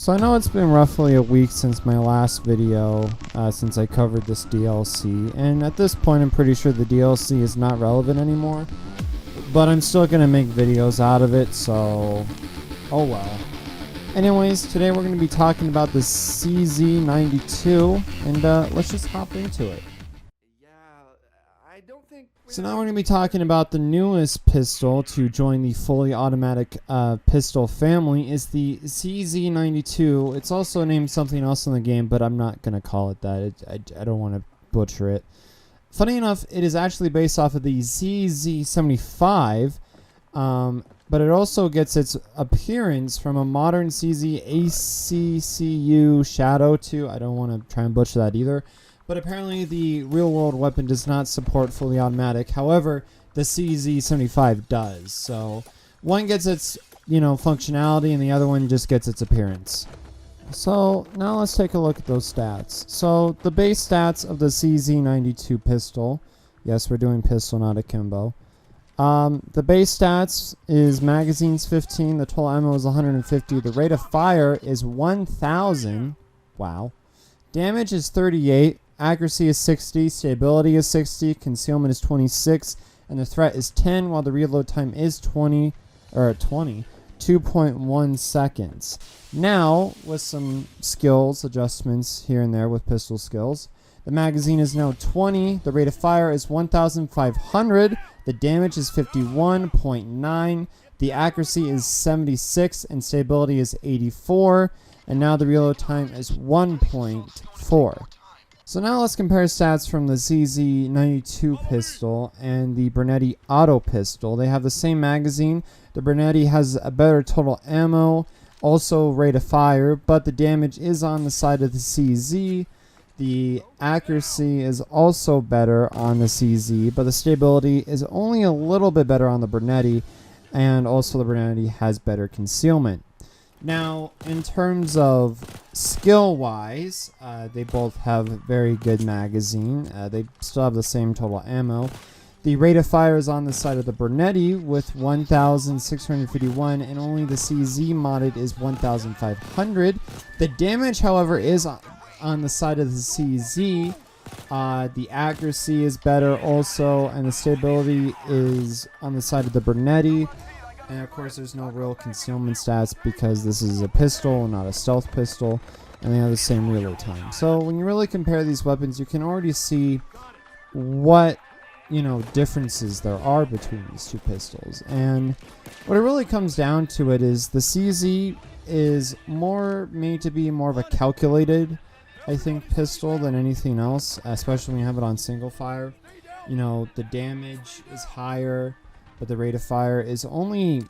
So I know it's been roughly a week since my last video, since I covered this DLC, and at this point I'm pretty sure the DLC is not relevant anymore, but I'm still going to make videos out of it, so oh well. Anyways, today we're going to be talking about the CZ92, and let's just hop into it. So now we're going to be talking about the newest pistol to join the fully automatic pistol family is the CZ92. It's also named something else in the game, but I'm not going to call it that. I don't want to butcher it. Funny enough, it is actually based off of the CZ75, but it also gets its appearance from a modern CZ Shadow 2. I don't want to try and butcher that either. But apparently the real-world weapon does not support fully automatic. However, the CZ75 does. So one gets its, functionality, and the other one just gets its appearance. So now let's take a look at those stats. So the base stats of the CZ92 pistol. Yes, we're doing pistol, not Akimbo. The base stats is magazines 15. The total ammo is 150. The rate of fire is 1,000. Wow. Damage is 38. Accuracy is 60, stability is 60, concealment is 26, and the threat is 10, while the reload time is 2.1 seconds. Now, with some skills adjustments here and there with pistol skills, the magazine is now 20, the rate of fire is 1,500, the damage is 51.9, the accuracy is 76, and stability is 84, and now the reload time is 1.4. So now let's compare stats from the CZ92 pistol and the Bernetti auto pistol. They have the same magazine. The Bernetti has a better total ammo, also rate of fire, but the damage is on the side of the CZ. The accuracy is also better on the CZ, but the stability is only a little bit better on the Bernetti, and also the Bernetti has better concealment. Now, in terms of skill-wise, they both have very good magazine. They still have the same total ammo. The rate of fire is on the side of the Bernetti with 1,651, and only the CZ modded is 1,500. The damage, however, is on the side of the CZ. The accuracy is better also, and the stability is on the side of the Bernetti. And of course there's no real concealment stats because this is a pistol, not a stealth pistol, and they have the same reload time. So when you really compare these weapons, you can already see what, differences there are between these two pistols. And what it really comes down to it is the CZ is more made to be more of a calculated, I think, pistol than anything else, especially when you have it on single fire. The damage is higher, but the rate of fire is only,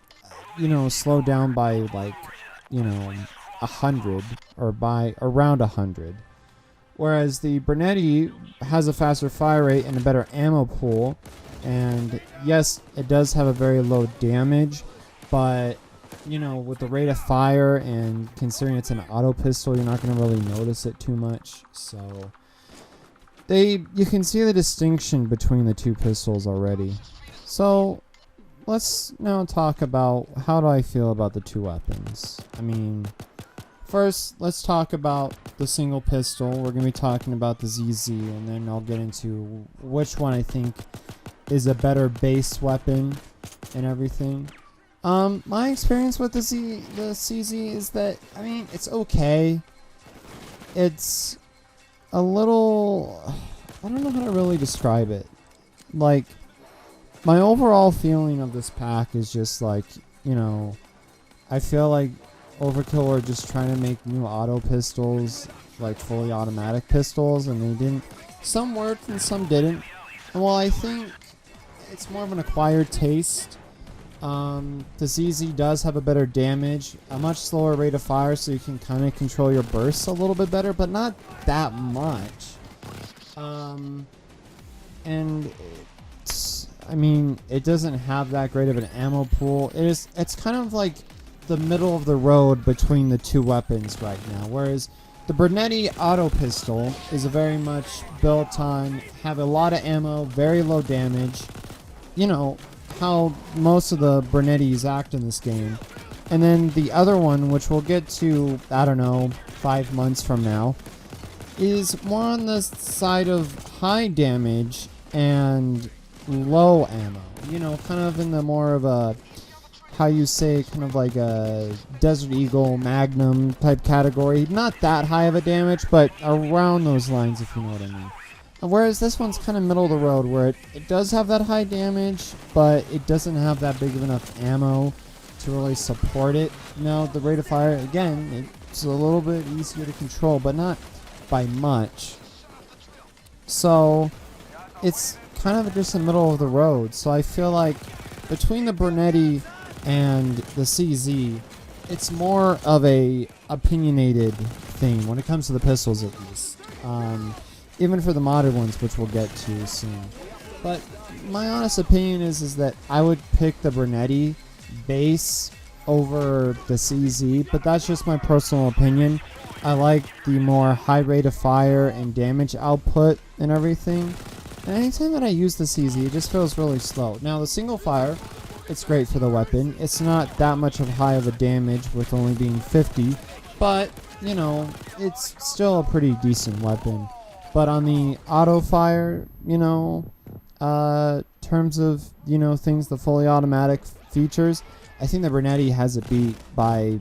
slowed down by 100 or by around 100. Whereas the Bernetti has a faster fire rate and a better ammo pool. And yes, it does have a very low damage, but, with the rate of fire and considering it's an auto pistol, you're not going to really notice it too much. So you can see the distinction between the two pistols already. So let's now talk about how do I feel about the two weapons. First, let's talk about the single pistol. We're going to be talking about the ZZ, and then I'll get into which one I think is a better base weapon and everything. My experience with the CZ is that, it's okay. It's a little, I don't know how to really describe it. My overall feeling of this pack is just I feel like Overkill are just trying to make new auto pistols, fully automatic pistols, and they didn't. Some worked and some didn't. And while I think it's more of an acquired taste, the CZ does have a better damage, a much slower rate of fire, so you can kind of control your bursts a little bit better, but not that much. And it doesn't have that great of an ammo pool. It's kind of like the middle of the road between the two weapons right now. Whereas the Bernetti auto pistol is very much built on have a lot of ammo, very low damage. How most of the Bernettis act in this game. And then the other one, which we'll get to, I don't know, 5 months from now, is more on the side of high damage and low ammo. You know, kind of in the more of a, how you say, kind of like a Desert Eagle Magnum type category. Not that high of a damage, but around those lines, if you know what I mean. Whereas this one's kind of middle of the road, where it does have that high damage, but it doesn't have that big of enough ammo to really support it. Now, the rate of fire, again, it's a little bit easier to control, but not by much. So, it's kind of just in the middle of the road. So I feel like between the Bernetti and the CZ, it's more of a opinionated thing when it comes to the pistols, at least. Even for the modded ones, which we'll get to soon. But my honest opinion is that I would pick the Bernetti base over the CZ, but that's just my personal opinion. I like the more high rate of fire and damage output and everything. And anytime that I use the CZ, it just feels really slow. Now, the single fire, it's great for the weapon. It's not that much of high of a damage with only being 50, but, you know, it's still a pretty decent weapon. But on the auto fire, you know, terms of, you know, things, the fully automatic features, I think the Bernetti has it beat by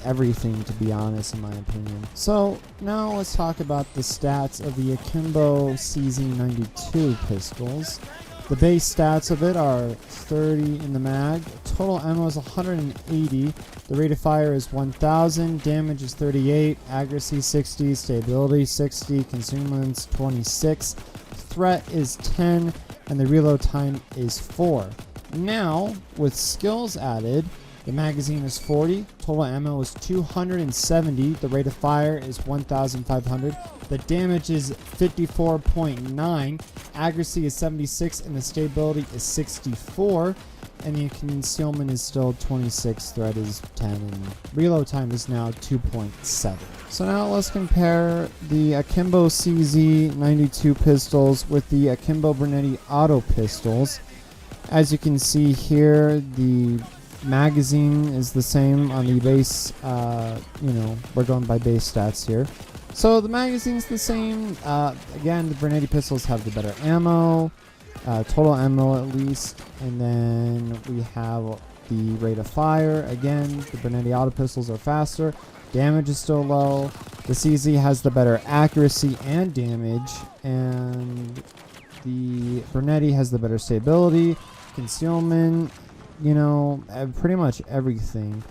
everything, to be honest, in my opinion. So now let's talk about the stats of the Akimbo CZ92 pistols. The base stats of it are 30 in the mag. Total ammo is 180. The rate of fire is 1000. Damage is 38. Accuracy 60. Stability 60. Consumables 26. Threat is 10. And the reload time is 4. Now, with skills added, the magazine is 40. Total ammo is 270. The rate of fire is 1500. The damage is 54.9. Accuracy is 76. And the stability is 64. And the concealment is still 26. Threat is 10. And reload time is now 2.7. So now let's compare the Akimbo CZ92 pistols with the Akimbo Bernetti auto pistols. As you can see here, the magazine is the same on the base. You know, we're going by base stats here. So the magazine's the same. Again, the Bernetti pistols have the better ammo, total ammo at least. And then we have the rate of fire. Again, the Bernetti auto pistols are faster. Damage is still low. The CZ has the better accuracy and damage. And the Bernetti has the better stability, concealment, you know, pretty much everything.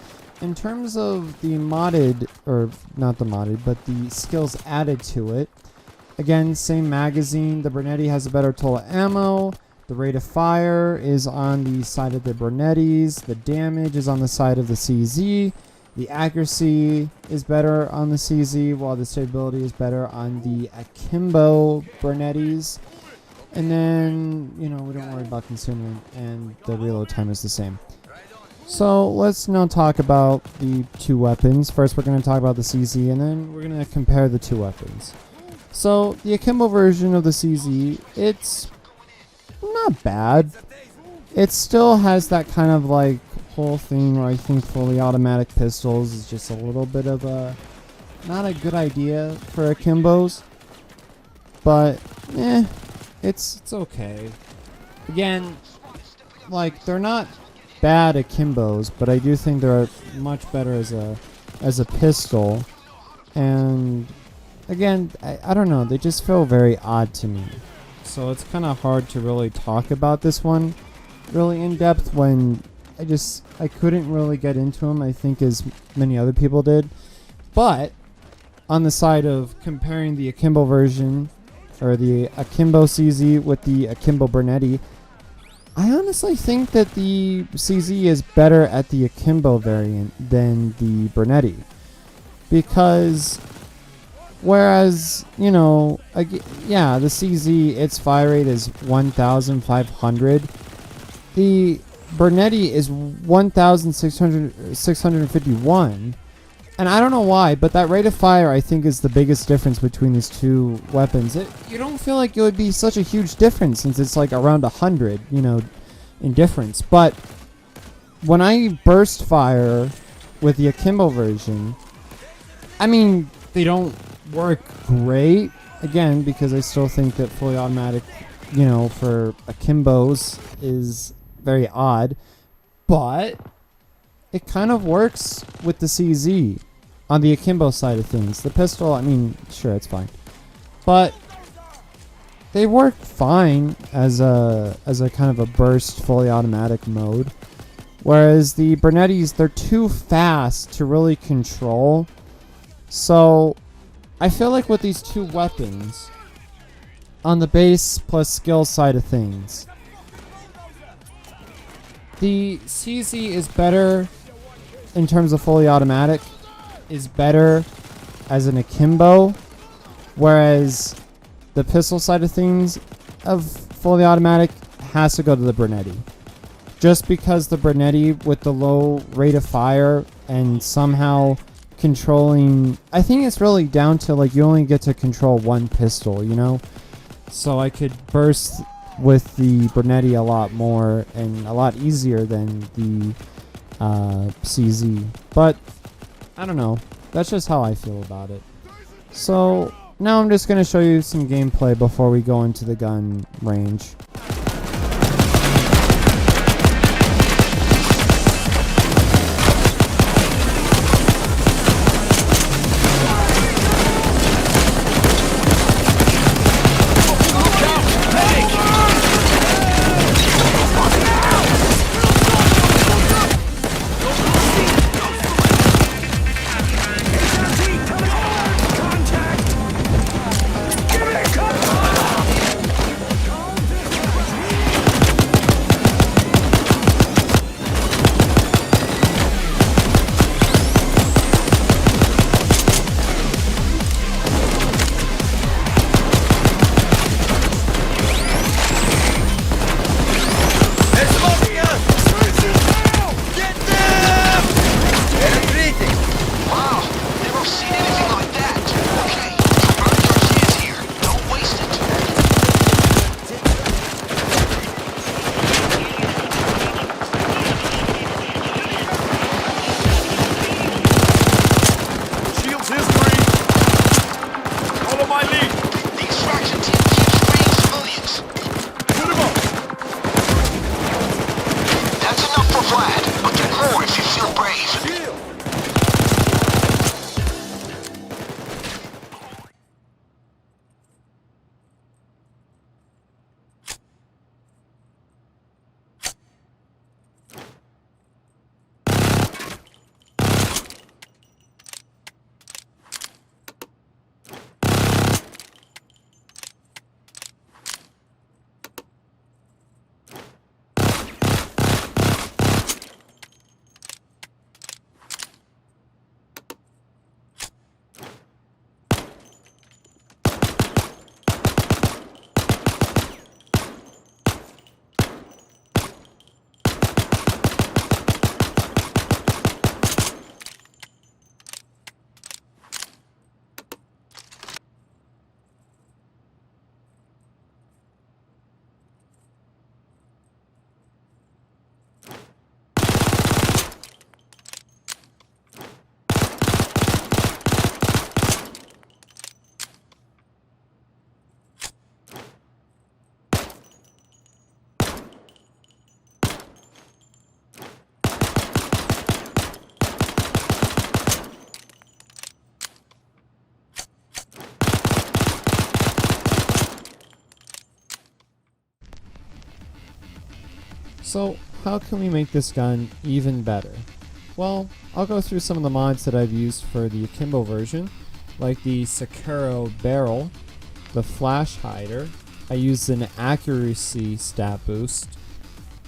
In terms of the modded, or not the modded, but the skills added to it, again, same magazine. The Bernetti has a better total ammo. The rate of fire is on the side of the Bernettis. The damage is on the side of the CZ. The accuracy is better on the CZ, while the stability is better on the Akimbo Bernettis. And then, you know, we don't worry about consumer, and the reload time is the same. So let's now talk about the two weapons. First, we're going to talk about the CZ, and then we're going to compare the two weapons. So the Akimbo version of the CZ, it's not bad. It still has that kind of like whole thing where I think fully automatic pistols is just a little bit of a not a good idea for Akimbos. But it's okay. Again, like, they're not bad Akimbos, but I do think they're much better as a pistol. And again, I don't know, they just feel very odd to me. So it's kind of hard to really talk about this one really in depth when I couldn't really get into them, I think, as many other people did. But on the side of comparing the Akimbo version, or the Akimbo CZ with the Akimbo Bernetti, I honestly think that the CZ is better at the Akimbo variant than the Bernetti. Because whereas, you know, yeah, the CZ, its fire rate is 1,500. The Bernetti is 1,651. And I don't know why, but that rate of fire, I think, is the biggest difference between these two weapons. You don't feel like it would be such a huge difference since it's like around 100, you know, in difference. But when I burst fire with the Akimbo version, I mean, they don't work great. Again, because I still think that fully automatic, you know, for Akimbos is very odd. But it kind of works with the CZ on the Akimbo side of things. The pistol, I mean, sure, it's fine. But they work fine as a kind of a burst fully automatic mode. Whereas the Bernettis, they're too fast to really control. So I feel like with these two weapons, on the base plus skill side of things, the CZ is better in terms of fully automatic, is better as an Akimbo, whereas the pistol side of things of fully automatic has to go to the Bernetti. Just because the Bernetti with the low rate of fire and somehow controlling, I think it's really down to like you only get to control one pistol, you know? So I could burst with the Bernetti a lot more and a lot easier than the CZ. But I don't know. That's just how I feel about it. So now I'm just going to show you some gameplay before we go into the gun range. So how can we make this gun even better? Well, I'll go through some of the mods that I've used for the Akimbo version, like the Sakura barrel, the flash hider. I used an accuracy stat boost,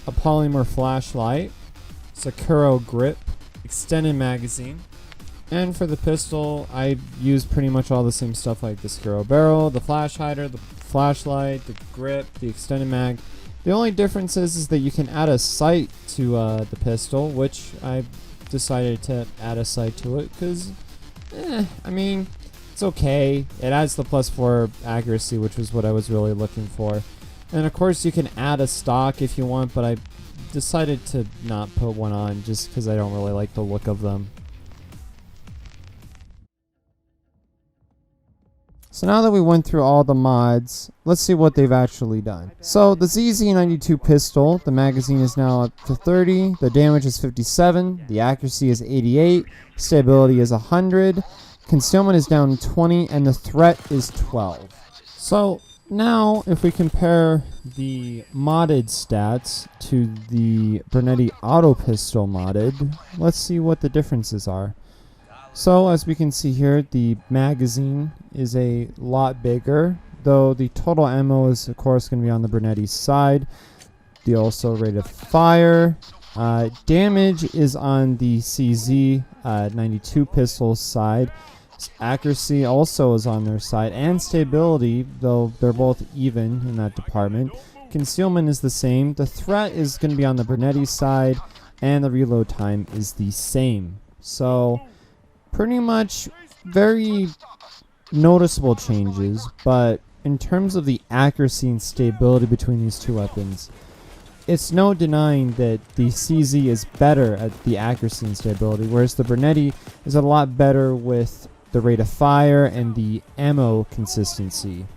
a polymer flashlight, Sakura grip, extended magazine, and for the pistol I used pretty much all the same stuff like the Sakura barrel, the flash hider, the flashlight, the grip, the extended mag. The only difference is that you can add a sight to the pistol, which I decided to add a sight to it because, I mean, it's okay. It adds the +4 accuracy, which was what I was really looking for. And of course, you can add a stock if you want, but I decided to not put one on just because I don't really like the look of them. So now that we went through all the mods, let's see what they've actually done. So the CZ92 Pistol, the magazine is now up to 30, the damage is 57, the accuracy is 88, stability is 100, concealment is down 20, and the threat is 12. So now if we compare the modded stats to the Bernetti Auto Pistol modded, let's see what the differences are. So as we can see here, the magazine is a lot bigger, though the total ammo is of course going to be on the Bernetti side. The also rate of fire, damage is on the CZ92 Pistol side. Accuracy also is on their side, and stability, though they're both even in that department. Concealment is the same. The threat is going to be on the Bernetti side, and the reload time is the same. So pretty much very noticeable changes, but in terms of the accuracy and stability between these two weapons, it's no denying that the CZ is better at the accuracy and stability, whereas the Bernetti is a lot better with the rate of fire and the ammo consistency.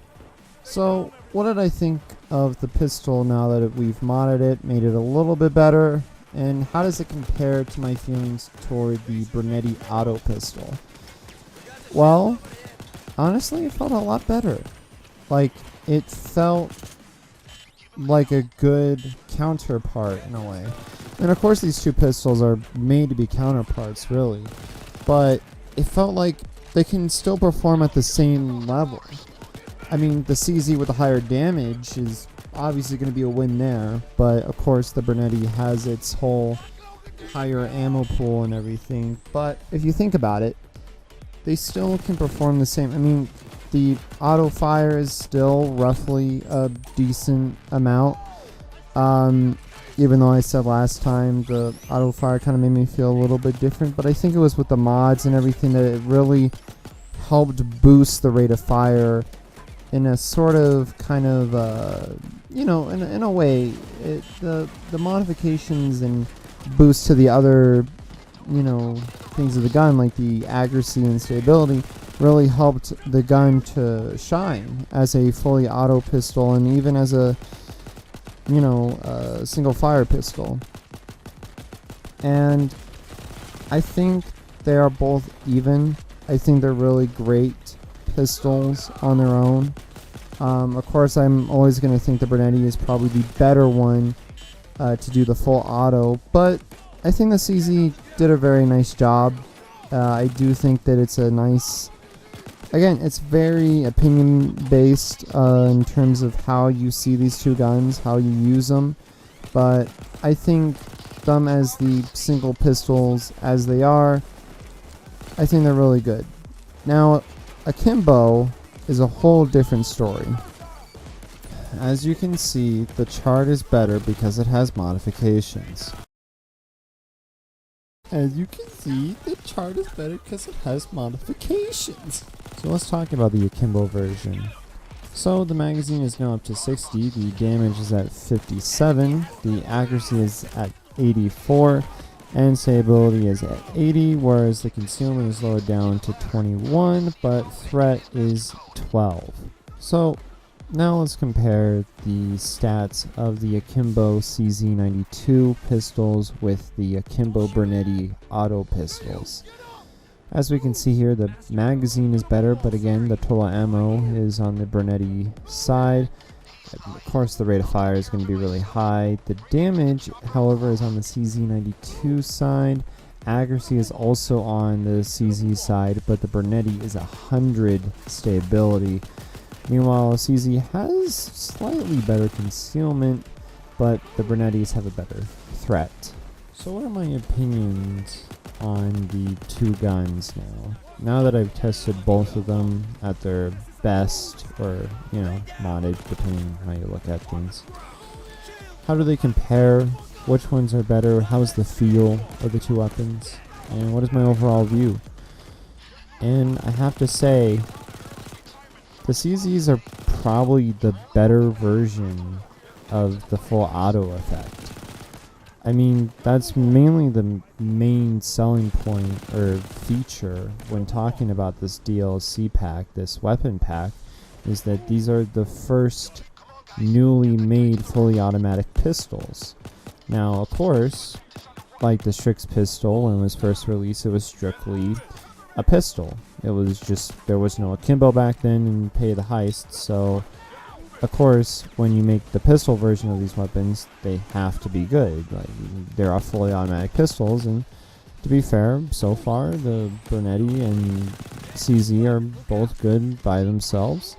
So what did I think of the pistol now that we've modded it, made it a little bit better? And how does it compare to my feelings toward the Bernetti Auto Pistol? Well, honestly, it felt a lot better. Like, it felt like a good counterpart in a way. And of course these two pistols are made to be counterparts, really. But it felt like they can still perform at the same level. I mean, the CZ with the higher damage is obviously going to be a win there, but of course the Bernetti has its whole higher ammo pool and everything. But if you think about it, they still can perform the same. I mean, the auto fire is still roughly a decent amount, even though I said last time the auto fire kind of made me feel a little bit different. But I think it was with the mods and everything that it really helped boost the rate of fire in a sort of kind of you know, in a way, the modifications and boosts to the other, you know, things of the gun, like the accuracy and stability, really helped the gun to shine as a fully auto pistol and even as a, you know, single fire pistol. And I think they are both even. I think they're really great pistols on their own. Of course, I'm always going to think the Bernetti is probably the better one to do the full auto, but I think the CZ did a very nice job. I do think that it's a nice, again, it's very opinion based in terms of how you see these two guns, how you use them, but I think them as the single pistols as they are, I think they're really good. Now, Akimbo is a whole different story. As you can see, the chart is better because it has modifications. As you can see, the chart is better because it has modifications. So let's talk about the Akimbo version. So the magazine is now up to 60, the damage is at 57, the accuracy is at 84, and stability is at 80, whereas the concealment is lowered down to 21, but threat is 12. So now let's compare the stats of the Akimbo CZ92 pistols with the Akimbo Bernetti Auto pistols. As we can see here, the magazine is better, but again, the total ammo is on the Bernetti side. Of course, the rate of fire is going to be really high. The damage, however, is on the CZ92 side. Accuracy is also on the CZ side, but the Bernetti is 100 stability. Meanwhile, CZ has slightly better concealment, but the Bernettis have a better threat. So what are my opinions on the two guns now? Now that I've tested both of them at their best, or, you know, modded, depending on how you look at things. How do they compare? Which ones are better? How's the feel of the two weapons? And what is my overall view? And I have to say, the CZs are probably the better version of the full auto effect. I mean, that's mainly the main selling point or feature when talking about this DLC pack, this weapon pack, is that these are the first newly made fully automatic pistols. Now, of course, like the Strix pistol, when it was first released, it was strictly a pistol. It was just, there was no Akimbo back then in Pay the Heist, so of course, when you make the pistol version of these weapons, they have to be good. Like, there are fully automatic pistols, and to be fair, so far, the Bernetti and CZ are both good by themselves.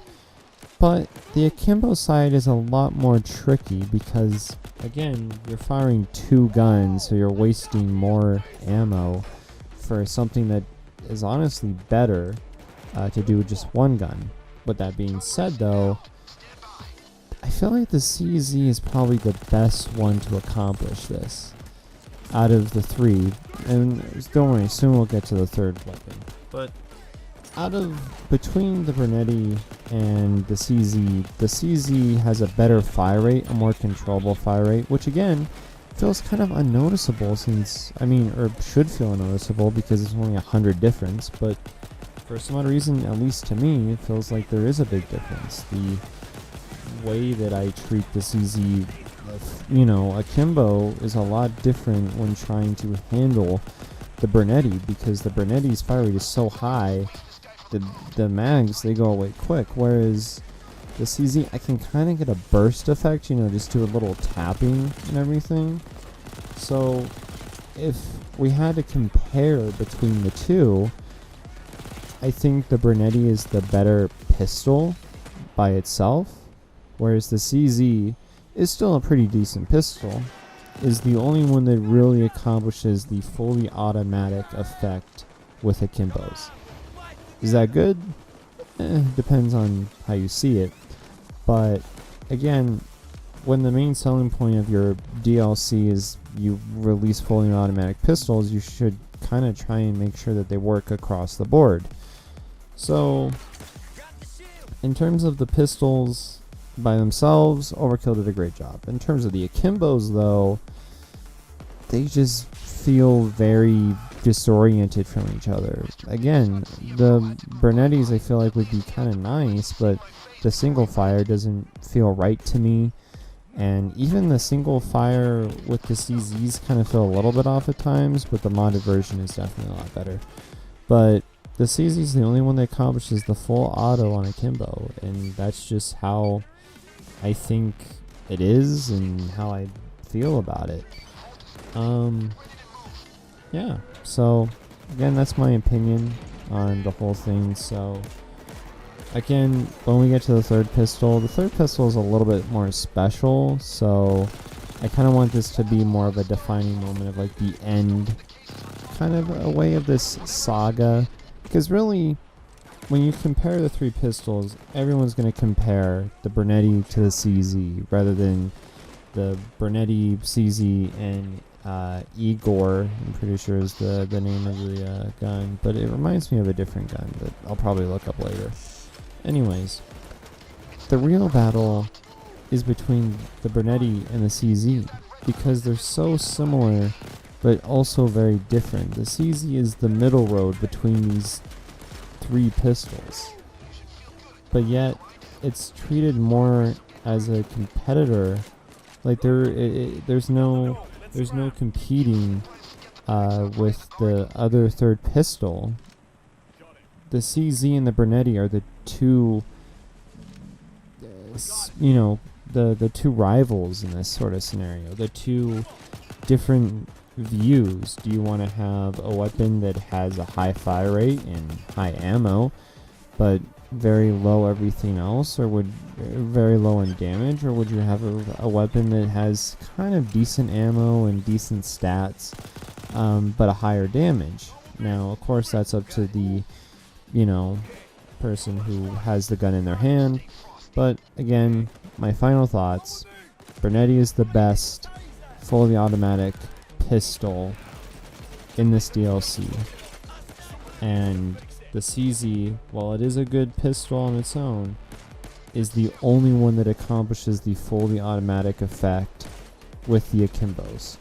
But the Akimbo side is a lot more tricky because, again, you're firing two guns, so you're wasting more ammo for something that is honestly better to do with just one gun. With that being said, though, I feel like the CZ is probably the best one to accomplish this out of the three, and don't worry, soon we'll get to the third weapon. But between the Bernetti and the CZ has a better fire rate, a more controllable fire rate, which again feels kind of unnoticeable since, I mean, or should feel unnoticeable because it's only 100 difference, but for some odd reason, at least to me, it feels like there is a big difference. The way that I treat the CZ, you know, Akimbo is a lot different when trying to handle the Bernetti, because the Bernetti's fire rate is so high, the mags, they go away quick, whereas the CZ, I can kind of get a burst effect, you know, just do a little tapping and everything. So if we had to compare between the two, I think the Bernetti is the better pistol by itself, whereas the CZ is still a pretty decent pistol, is the only one that really accomplishes the fully automatic effect with Akimbos. Is that good? Depends on how you see it. But again, when the main selling point of your DLC is you release fully automatic pistols, you should kind of try and make sure that they work across the board. So in terms of the pistols by themselves, Overkill did a great job. In terms of the Akimbos, though, they just feel very disoriented from each other. Again, the Bernettis I feel like would be kind of nice, but the single fire doesn't feel right to me, and even the single fire with the CZs kind of feel a little bit off at times, but the modded version is definitely a lot better. But the CZ is the only one that accomplishes the full auto on Akimbo, and that's just how I think it is and how I feel about it. Yeah, so again, that's my opinion on the whole thing. So again, when we get to the third pistol is a little bit more special, so I kind of want this to be more of a defining moment of like the end, kind of a way of this saga, because really when you compare the three pistols, everyone's going to compare the Bernetti to the CZ rather than the Bernetti, CZ, and Igor, I'm pretty sure is the name of the gun, but it reminds me of a different gun that I'll probably look up later. Anyways, the real battle is between the Bernetti and the CZ, because they're so similar but also very different. The CZ is the middle road between these three pistols, but yet it's treated more as a competitor. Like there's no competing with the other third pistol. The CZ and the Bernetti are the two, you know, the two rivals in this sort of scenario. The two different views. Do you want to have a weapon that has a high fire rate and high ammo, but very low everything else, or very low in damage, or would you have a weapon that has kind of decent ammo and decent stats, but a higher damage? Now, of course, that's up to the, you know, person who has the gun in their hand. But again, my final thoughts: Bernetti is the best fully automatic pistol in this DLC, and the CZ, while it is a good pistol on its own, is the only one that accomplishes the fully automatic effect with the Akimbos.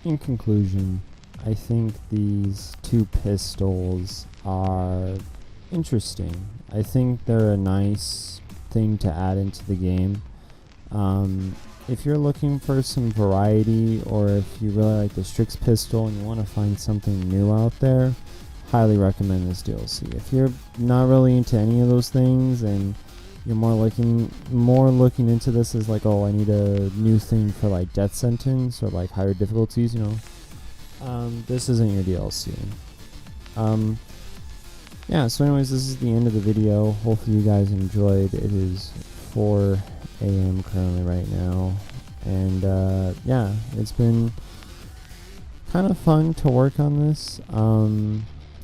in conclusion, I think these two pistols are interesting. I think they're a nice thing to add into the game. If you're looking for some variety, or if you really like the Strix pistol and you want to find something new out there, highly recommend this DLC. If you're not really into any of those things and you're more looking into this as like, oh, I need a new thing for like death sentence or like higher difficulties, you know, this isn't your DLC. Yeah, so anyways, this is the end of the video. Hopefully you guys enjoyed. It is 4 a.m. currently right now, and yeah, it's been kind of fun to work on this.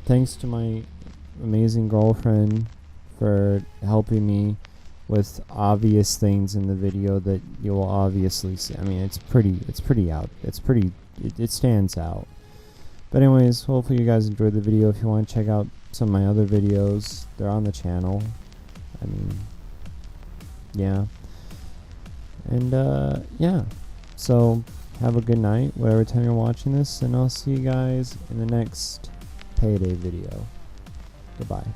Thanks to my amazing girlfriend for helping me with obvious things in the video that you will obviously see. I mean, it stands out. But anyways, hopefully you guys enjoyed the video. If you want to check out some of my other videos, they're on the channel. I mean, yeah. And yeah, so have a good night whatever time you're watching this, and I'll see you guys in the next Payday video. Goodbye.